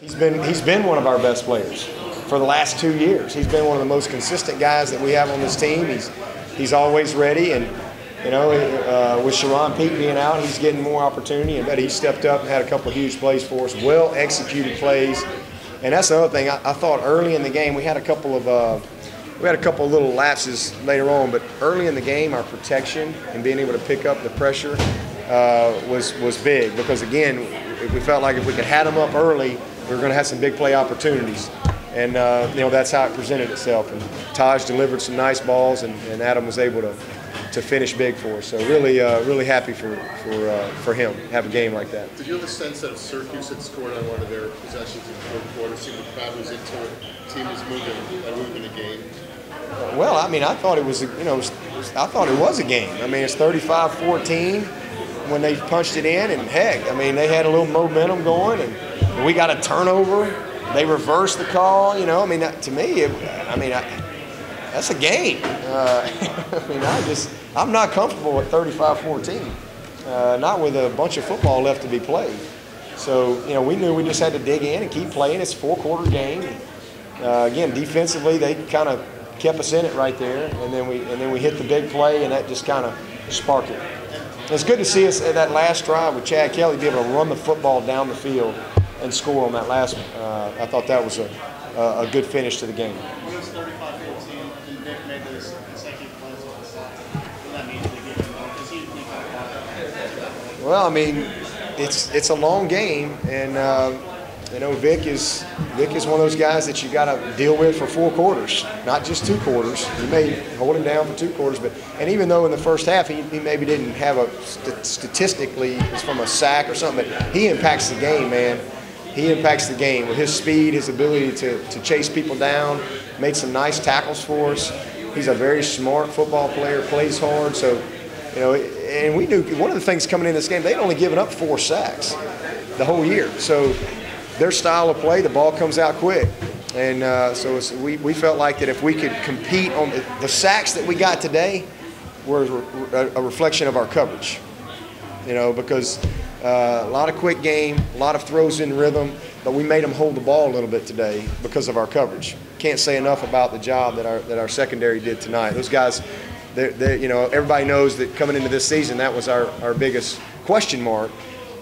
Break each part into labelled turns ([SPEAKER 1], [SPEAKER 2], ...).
[SPEAKER 1] He's been one of our best players for the last 2 years. He's been one of the most consistent guys that we have on this team. He's always ready, and with Sharon Peake being out, he's getting more opportunity. And he stepped up and had a couple of huge plays for us, well executed plays. And that's the other thing. I thought early in the game we had a couple of little lapses later on, but early in the game our protection and being able to pick up the pressure was big, because again we felt like if we could have them up early, we were going to have some big play opportunities. And that's how it presented itself. And Taj delivered some nice balls, and Adam was able to finish big for us. So really happy for him to have a game like that.
[SPEAKER 2] Did you have the sense that if Syracuse had scored on one of their possessions in the fourth quarter, seemed the crowd was into it, the team was moving a game?
[SPEAKER 1] Well, I mean, I thought it was a game. I mean, it's 35-14 when they punched it in, and heck, I mean, they had a little momentum going, and we got a turnover. They reversed the call. I mean, to me, that's a game. I'm not comfortable at 35-14, not with a bunch of football left to be played. So, we knew we just had to dig in and keep playing. It's a 4-quarter game. Again, defensively, they kind of kept us in it right there, and then we hit the big play, and that just kind of sparked it. It's good to see us at that last drive with Chad Kelly be able to run the football down the field and score on that last one. I thought that was a good finish to the game.
[SPEAKER 3] When it was 35-14 and Vic made those consecutive plays on the side, what that mean to the game? Because he kind of
[SPEAKER 1] well, I mean, it's a long game, and Vic is one of those guys that you got to deal with for 4 quarters, not just 2 quarters. You may hold him down for 2 quarters, and even though in the first half he maybe didn't have statistically it's from a sack or something, but he impacts the game, man. He impacts the game with his speed, his ability to chase people down, made some nice tackles for us. He's a very smart football player, plays hard. So, and we knew one of the things coming in this game, they'd only given up 4 sacks the whole year. So their style of play, the ball comes out quick. And we felt like that if we could compete on the sacks that we got today were a reflection of our coverage, because a lot of quick game, a lot of throws in rhythm, but we made them hold the ball a little bit today because of our coverage. Can't say enough about the job that our secondary did tonight. Those guys, everybody knows that coming into this season, that was our biggest question mark,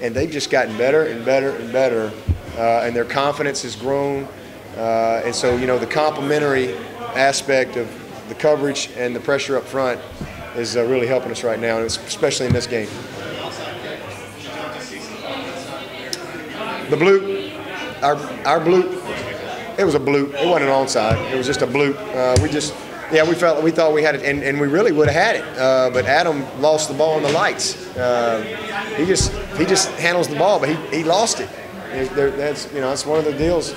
[SPEAKER 1] and they've just gotten better and better and better, and their confidence has grown. And so, the complementary aspect of the coverage and the pressure up front is really helping us right now, and especially in this game. The bloop, our bloop, it was a bloop. It wasn't an onside. It was just a bloop. We thought we had it, and we really would have had it. But Adam lost the ball on the lights. He just handles the ball, but he lost it. That's one of the deals.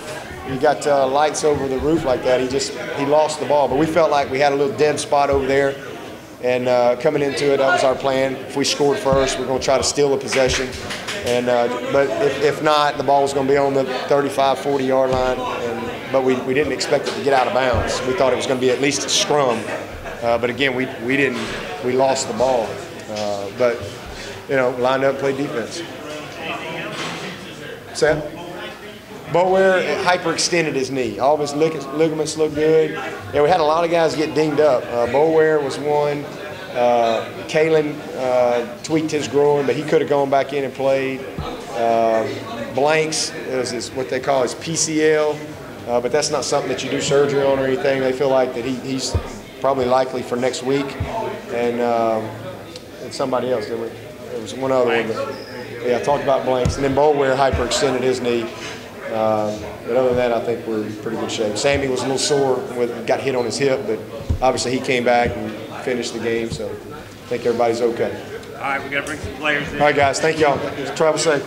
[SPEAKER 1] You got lights over the roof like that. He lost the ball. But we felt like we had a little dead spot over there, and coming into it, that was our plan. If we scored first, we're going to try to steal the possession. But if not, the ball was going to be on the 35-40 yard line. But we didn't expect it to get out of bounds. We thought it was going to be at least a scrum. But again, we lost the ball. But lined up, played defense. Sam? Bowyer hyperextended his knee. All of his ligaments look good. Yeah, we had a lot of guys get dinged up. Bowyer was one. Kalen tweaked his groin, but he could have gone back in and played. Blanks is what they call his PCL, but that's not something that you do surgery on or anything. They feel like that he's probably likely for next week. And somebody else, there was one other one. I talked about Blanks. And then Bowyer hyperextended his knee. But other than that, I think we're in pretty good shape. Sammy was a little sore, got hit on his hip, but obviously he came back and finished the game, so I think everybody's okay.
[SPEAKER 4] All right, we got to bring some players in.
[SPEAKER 1] All right, guys, thank y'all. Travel safe.